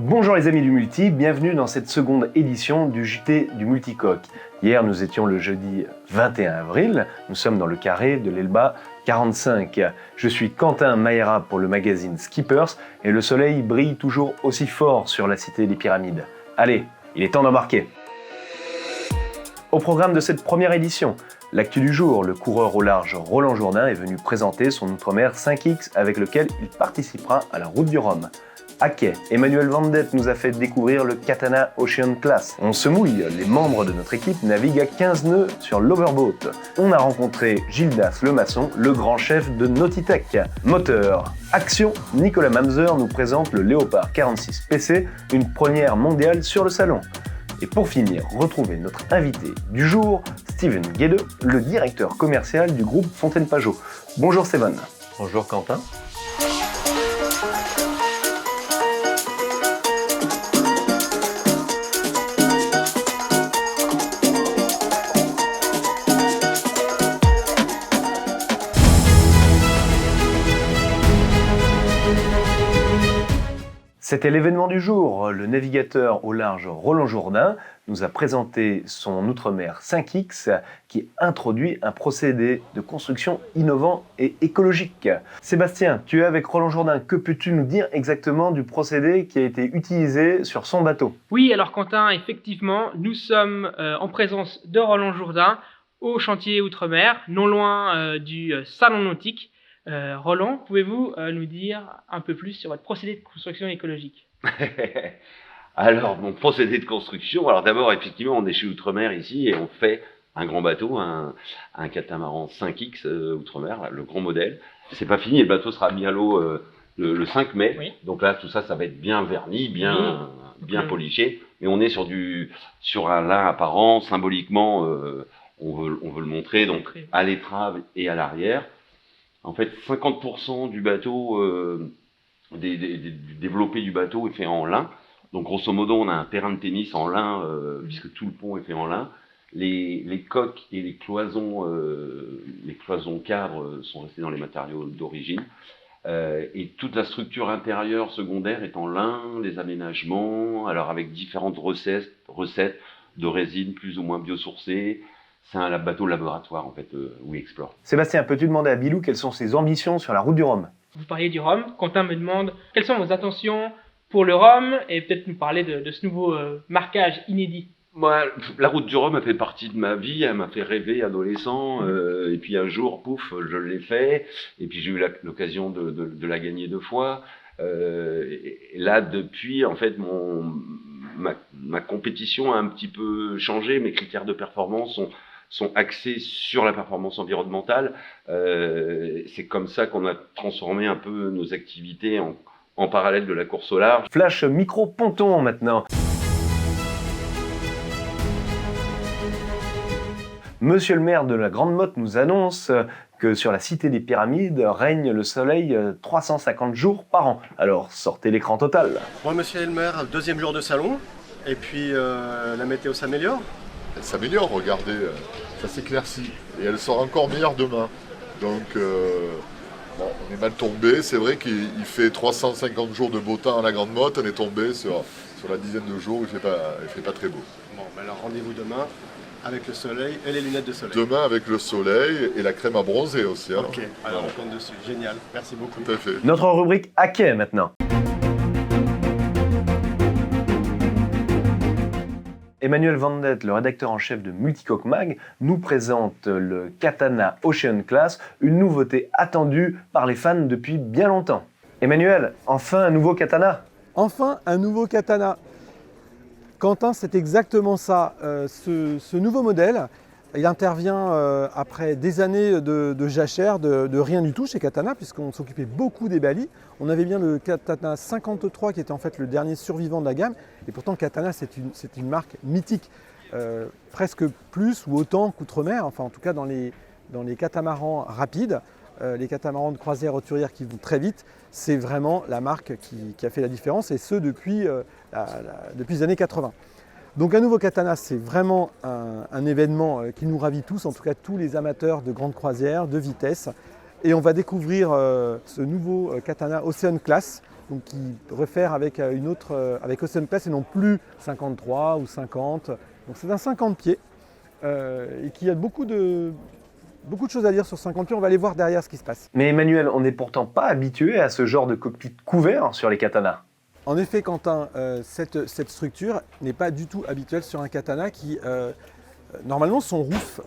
Bonjour les amis du multi, bienvenue dans cette seconde édition du JT du Multicoque. Hier nous étions le jeudi 21 avril, nous sommes dans le carré de l'Elba 45. Je suis Quentin Maïra pour le magazine Skippers et le soleil brille toujours aussi fort sur la cité des Pyramides. Allez, il est temps d'embarquer. Au programme de cette première édition, l'actu du jour, le coureur au large Roland Jourdain est venu présenter son Outremer 5X avec lequel il participera à la Route du Rhum. À quai, Emmanuel Vandette nous a fait découvrir le Katana Ocean Class. On se mouille, les membres de notre équipe naviguent à 15 nœuds sur l'Overboat. On a rencontré Gildas le maçon, le grand chef de Nautitech. Moteur, action, Nicolas Mamzer nous présente le Léopard 46 PC, une première mondiale sur le salon. Et pour finir, retrouvez notre invité du jour, Steven Guédeux, le directeur commercial du groupe Fontaine-Pajot. Bonjour Steven. Bonjour Quentin. C'était l'événement du jour. Le navigateur au large Roland Jourdain nous a présenté son Outremer 5X qui introduit un procédé de construction innovant et écologique. Sébastien, tu es avec Roland Jourdain. Que peux-tu nous dire exactement du procédé qui a été utilisé sur son bateau? Oui, alors Quentin, effectivement, nous sommes en présence de Roland Jourdain au chantier Outremer, non loin du salon nautique. Roland, pouvez-vous nous dire un peu plus sur votre procédé de construction écologique? Alors, mon procédé de construction, alors d'abord, effectivement, on est chez Outremer ici et on fait un grand bateau, un catamaran 5X Outremer, le grand modèle. C'est pas fini, le bateau sera mis à l'eau le 5 mai. Oui. Donc là, tout ça, ça va être bien verni, bien poliché. Mais on est sur un lin apparent, symboliquement, on veut le montrer, donc à l'étrave et à l'arrière. En fait, 50% du bateau, du développé du bateau est fait en lin. Donc, grosso modo, on a un terrain de tennis en lin, puisque tout le pont est fait en lin. Les coques et les cloisons cadres sont restés dans les matériaux d'origine. Et toute la structure intérieure secondaire est en lin, les aménagements, alors avec différentes recettes de résine plus ou moins biosourcées. C'est un bateau laboratoire, en fait, où il explore. Sébastien, peux-tu demander à Bilou quelles sont ses ambitions sur la route du Rhum? Vous parliez du Rhum. Quentin me demande quelles sont vos intentions pour le Rhum et peut-être nous parler de ce nouveau marquage inédit. Moi, la route du Rhum, elle fait partie de ma vie, elle m'a fait rêver adolescent, et puis un jour, pouf, je l'ai fait, et puis j'ai eu l'occasion de la gagner 2 fois. Et là, depuis, en fait, ma compétition a un petit peu changé, mes critères de performance sont axés sur la performance environnementale. C'est comme ça qu'on a transformé un peu nos activités en parallèle de la course au large. Flash micro-ponton maintenant. Monsieur le maire de la Grande Motte nous annonce que sur la cité des Pyramides règne le soleil 350 jours par an. Alors sortez l'écran total. Bon, monsieur le maire, 2e jour de salon, et puis la météo s'améliore. Elle s'améliore, regardez, ça s'éclaircit et elle sera encore meilleure demain. Donc bon, on est mal tombé, c'est vrai qu'il fait 350 jours de beau temps à la Grande Motte, on est tombé sur la dizaine de jours où il fait pas très beau. Bon, ben alors rendez-vous demain avec le soleil et les lunettes de soleil. Demain avec le soleil et la crème à bronzer aussi. Hein. Ok, alors on compte dessus, génial, merci beaucoup. Tout à fait. Notre rubrique à quai maintenant. Emmanuel Vandette, le rédacteur en chef de Multicoque Mag, nous présente le Katana Ocean Class, une nouveauté attendue par les fans depuis bien longtemps. Emmanuel, enfin un nouveau katana? Enfin un nouveau katana. Quentin, c'est exactement ça. Ce nouveau modèle, il intervient après des années de jachère, de rien du tout chez Katana, puisqu'on s'occupait beaucoup des balis. On avait bien le Katana 53 qui était en fait le dernier survivant de la gamme. Et pourtant, Katana, c'est une marque mythique. Presque plus ou autant qu'Outremer, enfin en tout cas dans les catamarans rapides. Les catamarans de croisière hauturière qui vont très vite, c'est vraiment la marque qui a fait la différence, et ce depuis les années 80. Donc un nouveau Katana, c'est vraiment un événement qui nous ravit tous, en tout cas tous les amateurs de grandes croisières, de vitesse. Et on va découvrir ce nouveau Katana Ocean Class donc qui réfère avec avec Ocean Class et non plus 53 ou 50. Donc c'est un 50 pieds et qui a beaucoup de choses à dire sur 50 pieds. On va aller voir derrière ce qui se passe. Mais Emmanuel, on n'est pourtant pas habitué à ce genre de cockpit couvert sur les katanas. En effet, Quentin, cette structure n'est pas du tout habituelle sur un katana qui, normalement, son roof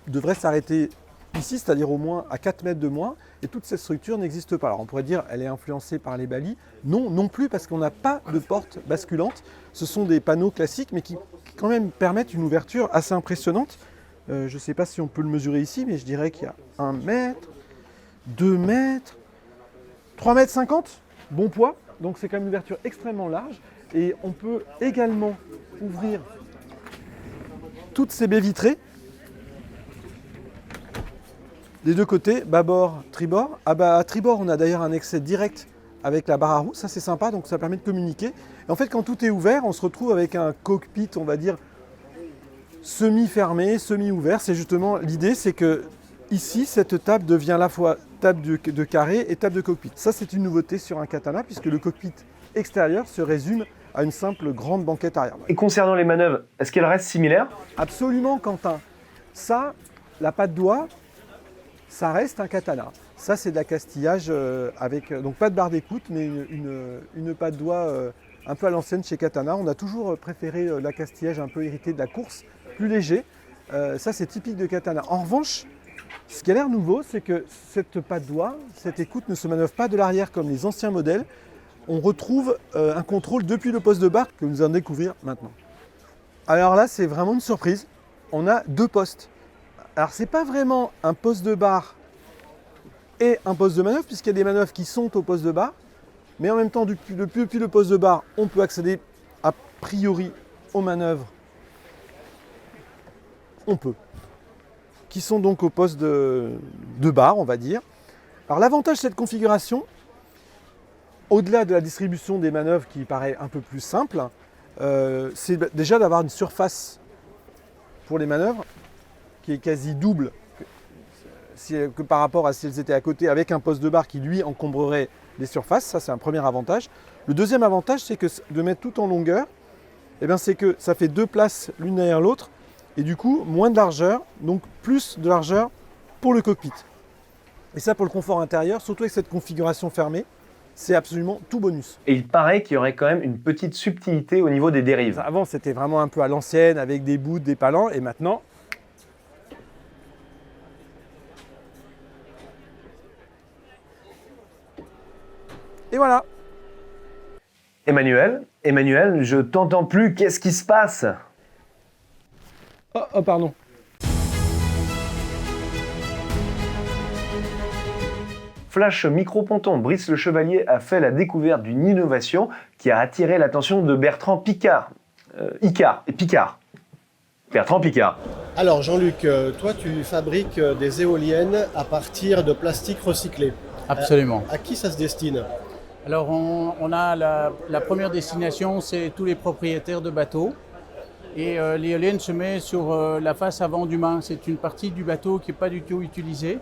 devrait s'arrêter ici, c'est-à-dire au moins à 4 mètres de moins, et toute cette structure n'existe pas. Alors on pourrait dire qu'elle est influencée par les balis. Non, non plus, parce qu'on n'a pas de porte basculante. Ce sont des panneaux classiques, mais qui quand même permettent une ouverture assez impressionnante. Je ne sais pas si on peut le mesurer ici, mais je dirais qu'il y a 1 mètre, 2 mètres, 3 mètres 50, bon poids. Donc c'est quand même une ouverture extrêmement large. Et on peut également ouvrir toutes ces baies vitrées des deux côtés, bâbord, tribord. À tribord, on a d'ailleurs un accès direct avec la barre à roues, ça c'est sympa, donc ça permet de communiquer. Et en fait, quand tout est ouvert, on se retrouve avec un cockpit, on va dire, semi-fermé, semi-ouvert. C'est justement l'idée, c'est que ici, cette table devient à la fois table de carré et table de cockpit. Ça, c'est une nouveauté sur un katana, puisque le cockpit extérieur se résume à une simple grande banquette arrière. Et concernant les manœuvres, est-ce qu'elles restent similaires? Absolument, Quentin. Ça, la patte doigt, ça reste un katana. Ça, c'est de l'accastillage avec, donc pas de barre d'écoute, mais une patte doigt un peu à l'ancienne chez Katana. On a toujours préféré l'accastillage un peu hérité de la course, plus léger. Ça, c'est typique de Katana. En revanche, ce qui a l'air nouveau, c'est que cette patte doigt, cette écoute ne se manœuvre pas de l'arrière comme les anciens modèles. On retrouve un contrôle depuis le poste de barre que nous allons découvrir maintenant. Alors là, c'est vraiment une surprise. On a 2 postes. Alors, ce n'est pas vraiment un poste de barre et un poste de manœuvre, puisqu'il y a des manœuvres qui sont au poste de barre, mais en même temps, depuis le poste de barre, on peut accéder a priori aux manœuvres. On peut. Qui sont donc au poste de barre, on va dire. Alors, l'avantage de cette configuration, au-delà de la distribution des manœuvres qui paraît un peu plus simple, c'est déjà d'avoir une surface pour les manœuvres qui est quasi double que par rapport à si elles étaient à côté avec un poste de barre qui lui encombrerait les surfaces. Ça, c'est un premier avantage. Le deuxième avantage, c'est que de mettre tout en longueur, eh bien, c'est que ça fait 2 places l'une derrière l'autre et du coup moins de largeur, donc plus de largeur pour le cockpit. Et ça, pour le confort intérieur, surtout avec cette configuration fermée, c'est absolument tout bonus. Et il paraît qu'il y aurait quand même une petite subtilité au niveau des dérives. Avant, c'était vraiment un peu à l'ancienne avec des bouts, des palans, et maintenant, et voilà. Emmanuel, je t'entends plus, qu'est-ce qui se passe? Oh, pardon. Flash Micro-Ponton, Brice Le Chevalier a fait la découverte d'une innovation qui a attiré l'attention de Bertrand Picard. Bertrand Picard. Alors Jean-Luc, toi tu fabriques des éoliennes à partir de plastique recyclé. Absolument. À qui ça se destine? Alors on a la première destination, c'est tous les propriétaires de bateaux. Et l'éolienne se met sur la face avant du mât. C'est une partie du bateau qui n'est pas du tout utilisée.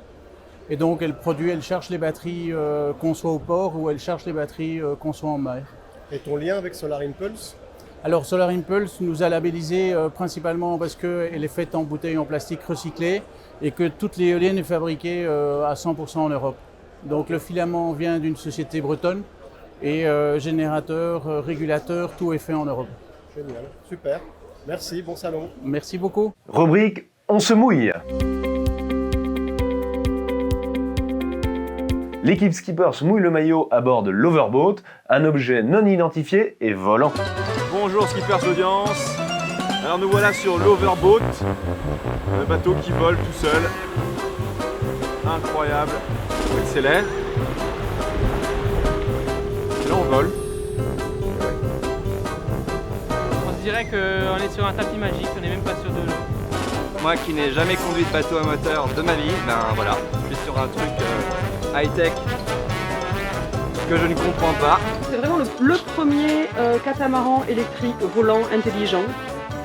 Et donc elle charge les batteries qu'on soit au port ou elle charge les batteries qu'on soit en mer. Et ton lien avec Solar Impulse? Alors Solar Impulse nous a labellisé principalement parce qu'elle est faite en bouteilles en plastique recyclé et que toute l'éolienne est fabriquée à 100% en Europe. Donc le filament vient d'une société bretonne et générateur, régulateur, tout est fait en Europe. Génial, super. Merci, bon salon. Merci beaucoup. Rubrique On se mouille. L'équipe skipper se mouille le maillot à bord de l'Overboat, un objet non identifié et volant. Bonjour skippers audience. Alors nous voilà sur l'Overboat, le bateau qui vole tout seul. Incroyable, on accélère. Et là on vole. On se dirait qu'on est sur un tapis magique, on n'est même pas sur de l'eau. Moi qui n'ai jamais conduit de bateau à moteur de ma vie, ben voilà, je suis sur un truc high-tech que je ne comprends pas. C'est vraiment le premier catamaran électrique volant intelligent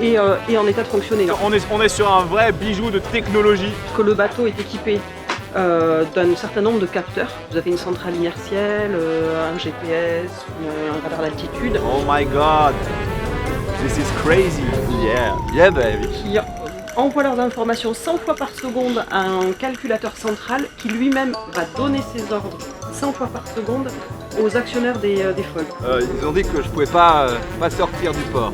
et en état de fonctionner. On est sur un vrai bijou de technologie. Que le bateau est équipé d'un certain nombre de capteurs. Vous avez une centrale inertielle, un GPS, un radar d'altitude. Oh my god! This is crazy! Yeah! Yeah baby! Qui envoient leurs informations 100 fois par seconde à un calculateur central qui lui-même va donner ses ordres 100 fois par seconde aux actionnaires des flottes. Ils ont dit que je pouvais pas sortir du port.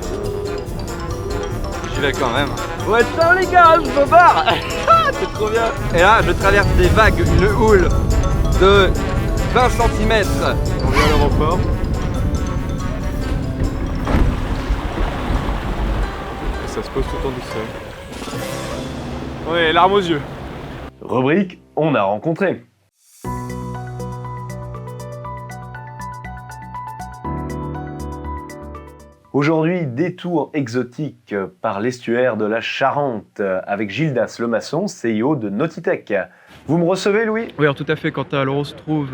J'y vais quand même. Ouais, ciao les gars, je me barre. C'est trop bien. Et là, je traverse des vagues, une houle de 20 cm. On vient à l'aéroport. Et ça se pose tout en douceur. Ouais, larmes aux yeux. Rubrique On a rencontré. Aujourd'hui, détour exotique par l'estuaire de la Charente avec Gildas Lemasson, CEO de Nautitech. Vous me recevez, Louis? Oui, alors tout à fait, Quentin. Alors on se trouve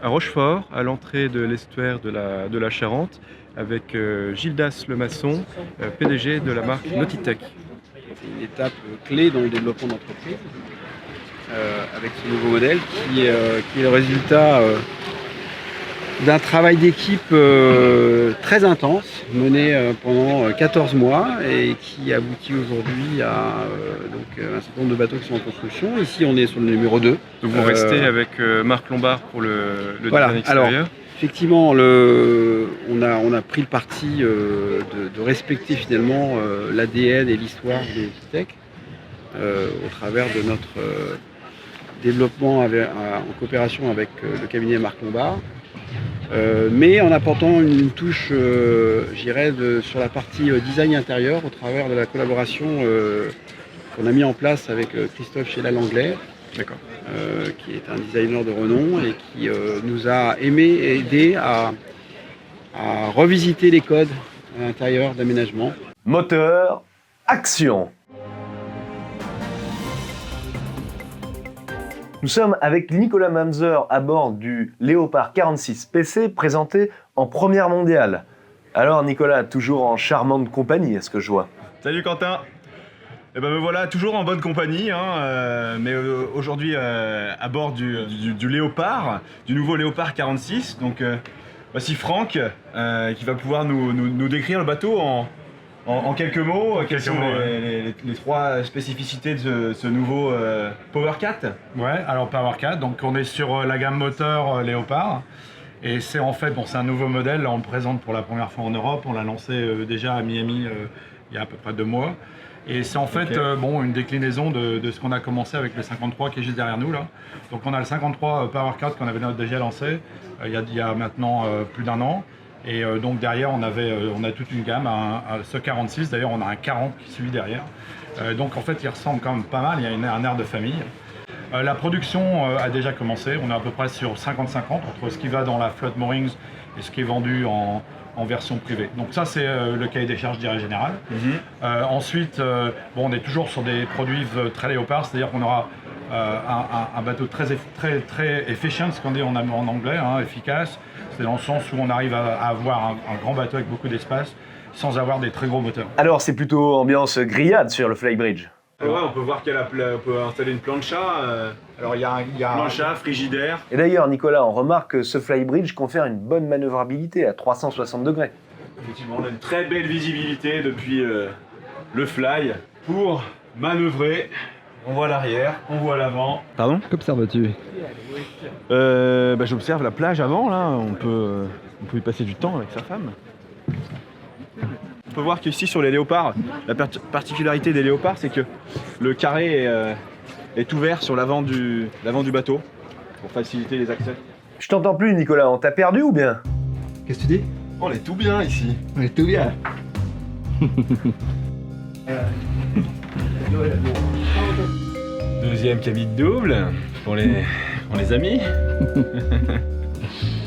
à Rochefort, à l'entrée de l'estuaire de la Charente, avec Gildas Lemasson, PDG de la marque Nautitech. C'est une étape clé dans le développement d'entreprise, avec ce nouveau modèle qui est le résultat d'un travail d'équipe très intense, mené pendant 14 mois et qui aboutit aujourd'hui à un certain nombre de bateaux qui sont en construction. Ici, on est sur le numéro 2. Donc vous restez avec Marc Lombard pour le design extérieur. Alors, effectivement, on a pris le parti de respecter finalement l'ADN et l'histoire de Nautitech au travers de notre développement en coopération avec le cabinet Marc Lombard. Mais en apportant une touche, sur la partie design intérieur au travers de la collaboration qu'on a mis en place avec Christophe Chéla-Langlais, qui est un designer de renom et qui nous a aidé à revisiter les codes à l'intérieur d'aménagement. Moteur, action! Nous sommes avec Nicolas Mamzer à bord du Léopard 46 PC présenté en première mondiale. Alors Nicolas, toujours en charmante compagnie, est-ce que je vois? Salut Quentin. Eh ben me voilà toujours en bonne compagnie, mais aujourd'hui à bord du Léopard, du nouveau Léopard 46. Donc voici Franck qui va pouvoir nous décrire le bateau en quelques mots. Quelles sont les trois spécificités de ce nouveau Power 4? Ouais, alors Power 4, donc on est sur la gamme moteur Léopard. Et c'est en fait, c'est un nouveau modèle, là on le présente pour la première fois en Europe, on l'a lancé déjà à Miami il y a à peu près 2 mois. Et c'est en fait une déclinaison de ce qu'on a commencé avec le 53 qui est juste derrière nous là. Donc on a le 53 Power 4 qu'on avait déjà lancé il y a maintenant plus d'1 an. Et donc derrière on a toute une gamme, ce 46, d'ailleurs on a un 40 qui suit derrière. Donc en fait il ressemble quand même pas mal, il y a un air de famille. La production a déjà commencé, on est à peu près sur 50-50 entre ce qui va dans la flotte moorings et ce qui est vendu en version privée. Donc ça c'est le cahier des charges, je dirais, général. Ensuite, on est toujours sur des produits très Léopard, c'est-à-dire qu'on aura un bateau très efficient, ce qu'on dit en anglais, efficace. C'est dans le sens où on arrive à avoir un grand bateau avec beaucoup d'espace sans avoir des très gros moteurs. Alors c'est plutôt ambiance grillade sur le Flybridge. Ouais, on peut voir on peut installer une plancha. Alors il y a plancha, frigidaire. Et d'ailleurs Nicolas, on remarque que ce Flybridge confère une bonne manœuvrabilité à 360 degrés. Effectivement, on a une très belle visibilité depuis le fly pour manœuvrer. On voit l'arrière, on voit l'avant. Pardon? Qu'observes-tu? J'observe la plage avant, là. On peut y passer du temps avec sa femme. On peut voir qu'ici sur les léopards, la particularité des léopards, c'est que le carré est ouvert sur l'avant du bateau pour faciliter les accès. Je t'entends plus Nicolas, on t'a perdu ou bien? Qu'est-ce que tu dis? On est tout bien ici. On est tout bien. Deuxième cabine double pour les amis.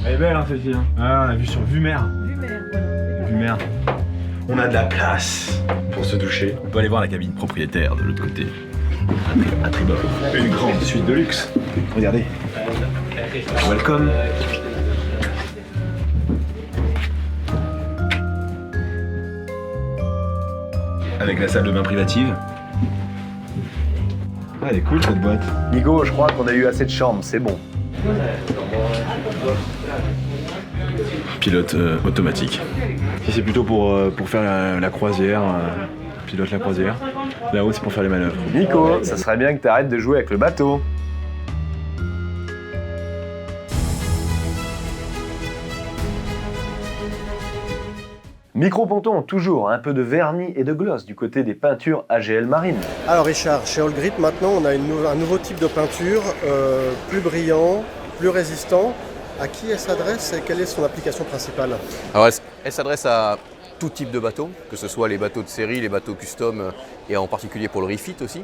Elle est belle hein celle-ci. Ah, on a vu sur vue mer. Vue mer. On a de la place pour se doucher. On peut aller voir la cabine propriétaire de l'autre côté. À tribord. Une grande suite de luxe. Regardez. Welcome. Avec la salle de bain privative. Ah, elle est cool cette boîte. Nico, je crois qu'on a eu assez de chambres, c'est bon. Pilote automatique. Si c'est plutôt pour faire la croisière, pilote la croisière. Là-haut, c'est pour faire les manœuvres. Nico, ça serait bien que tu arrêtes de jouer avec le bateau. Micro-ponton, toujours un peu de vernis et de gloss du côté des peintures AGL Marine. Alors Richard, chez All Grit maintenant on a un nouveau type de peinture, plus brillant, plus résistant. À qui elle s'adresse et quelle est son application principale? Alors elle s'adresse à tout type de bateaux, que ce soit les bateaux de série, les bateaux custom et en particulier pour le refit aussi.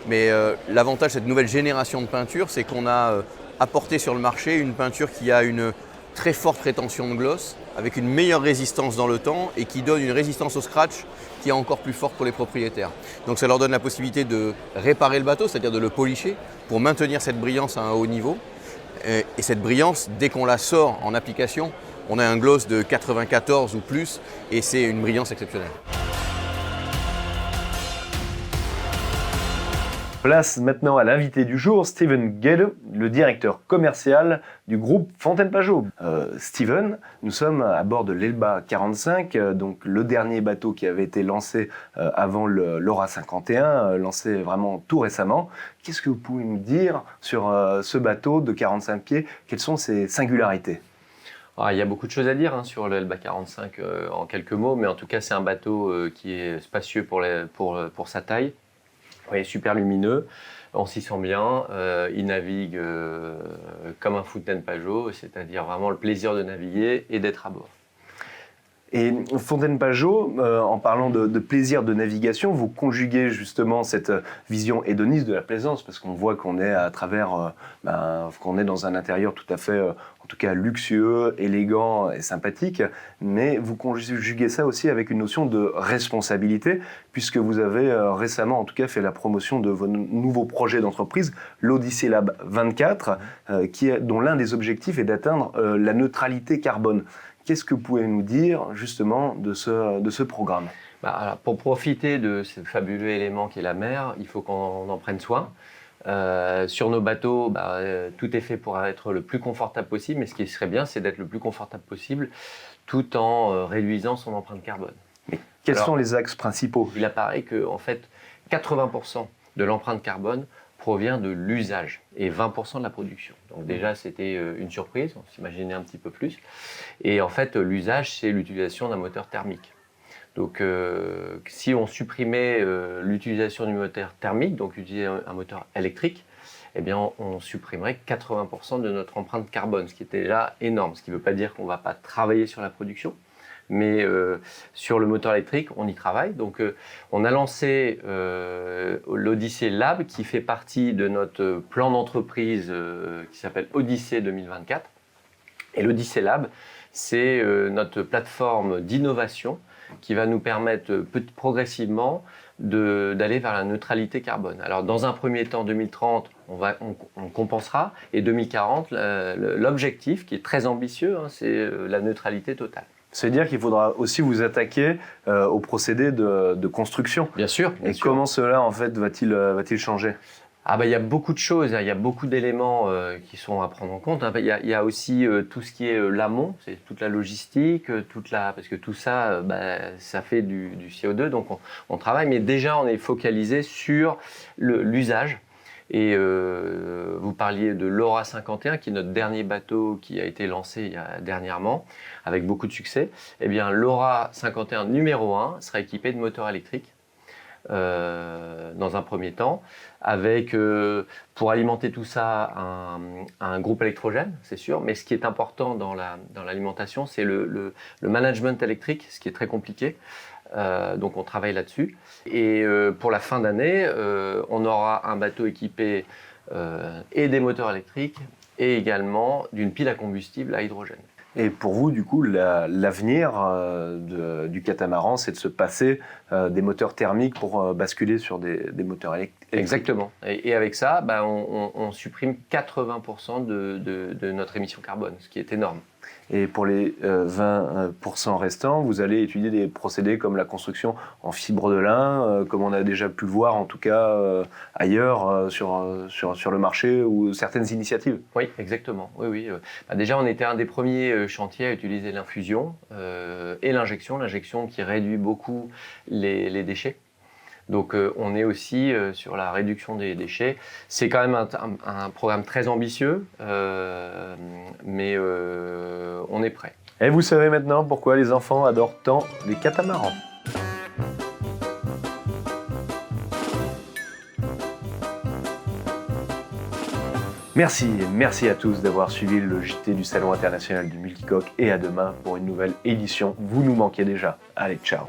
Mais l'avantage de cette nouvelle génération de peinture, c'est qu'on a apporté sur le marché une peinture qui a une très forte rétention de gloss, avec une meilleure résistance dans le temps et qui donne une résistance au scratch qui est encore plus forte pour les propriétaires. Donc ça leur donne la possibilité de réparer le bateau, c'est-à-dire de le polisher pour maintenir cette brillance à un haut niveau. Et cette brillance, dès qu'on la sort en application, on a un gloss de 94 ou plus et c'est une brillance exceptionnelle. Place maintenant à l'invité du jour, Steven Gelle, le directeur commercial du groupe Fontaine-Pajot. Steven, nous sommes à bord de l'Elba 45, donc le dernier bateau qui avait été lancé avant l'Aura 51, lancé vraiment tout récemment. Qu'est-ce que vous pouvez nous dire sur ce bateau de 45 pieds? Quelles sont ses singularités? Il y a beaucoup de choses à dire sur l'Elba 45 en quelques mots, mais en tout cas c'est un bateau qui est spacieux pour sa taille. Oui, super lumineux, on s'y sent bien, il navigue comme un Fontaine-Pajot, c'est-à-dire vraiment le plaisir de naviguer et d'être à bord. Et Fontaine-Pajot, en parlant de plaisir de navigation, vous conjuguez justement cette vision hédoniste de la plaisance, parce qu'on voit qu'on est à travers, qu'on est dans un intérieur tout à fait, en tout cas luxueux, élégant et sympathique, mais vous conjuguez ça aussi avec une notion de responsabilité, puisque vous avez récemment, en tout cas, fait la promotion de vos nouveaux projets d'entreprise, l'Odyssey Lab 24, dont l'un des objectifs est d'atteindre la neutralité carbone. Qu'est-ce que vous pouvez nous dire justement de ce programme? Alors, pour profiter de ce fabuleux élément qu'est la mer, il faut qu'on en prenne soin. Sur nos bateaux, tout est fait pour être le plus confortable possible, mais ce qui serait bien, c'est d'être le plus confortable possible tout en réduisant son empreinte carbone. Mais quels sont les axes principaux? Il apparaît que en fait, 80% de l'empreinte carbone provient de l'usage et 20% de la production. Donc déjà, c'était une surprise, on s'imaginait un petit peu plus. Et en fait, l'usage, c'est l'utilisation d'un moteur thermique. Donc si on supprimait l'utilisation du moteur thermique, donc utiliser un moteur électrique, eh bien on supprimerait 80% de notre empreinte carbone, ce qui était déjà énorme. Ce qui ne veut pas dire qu'on ne va pas travailler sur la production, mais sur le moteur électrique, on y travaille. Donc on a lancé l'Odyssey Lab, qui fait partie de notre plan d'entreprise qui s'appelle Odyssey 2024. Et l'Odyssey Lab, c'est notre plateforme d'innovation qui va nous permettre progressivement d'aller vers la neutralité carbone. Alors dans un premier temps, 2030, on compensera, et 2040, l'objectif, qui est très ambitieux, c'est la neutralité totale. C'est-à-dire qu'il faudra aussi vous attaquer au procédé de construction. Bien sûr. Et comment cela, en fait, va-t-il changer? Il y a beaucoup de choses, il y a beaucoup d'éléments qui sont à prendre en compte. Il y a aussi tout ce qui est l'amont, c'est toute la logistique, parce que tout ça, ça fait du CO2, donc on travaille. Mais déjà, on est focalisé sur l'usage. Et vous parliez de l'Aura 51, qui est notre dernier bateau qui a été lancé dernièrement, avec beaucoup de succès. Eh bien, l'Aura 51 numéro 1 sera équipé de moteurs électriques dans un premier temps, avec, pour alimenter tout ça, un groupe électrogène, c'est sûr. Mais ce qui est important dans l'alimentation, c'est le management électrique, ce qui est très compliqué. Donc on travaille là-dessus. Et pour la fin d'année, on aura un bateau équipé et des moteurs électriques et également d'une pile à combustible à hydrogène. Et pour vous, du coup, l'avenir du catamaran, c'est de se passer des moteurs thermiques pour basculer sur des moteurs électriques. Exactement. Et avec ça, on supprime 80% de notre émission carbone, ce qui est énorme. Et pour les 20% restants, vous allez étudier des procédés comme la construction en fibre de lin, comme on a déjà pu le voir en tout cas ailleurs sur le marché ou certaines initiatives. Oui, exactement. Oui. Déjà, on était un des premiers chantiers à utiliser l'infusion et l'injection qui réduit beaucoup les déchets. Donc on est aussi sur la réduction des déchets. C'est quand même un programme très ambitieux, mais on est prêt. Et vous savez maintenant pourquoi les enfants adorent tant les catamarans. Merci à tous d'avoir suivi le JT du Salon international du multicoque et à demain pour une nouvelle édition. Vous nous manquiez déjà. Allez, ciao.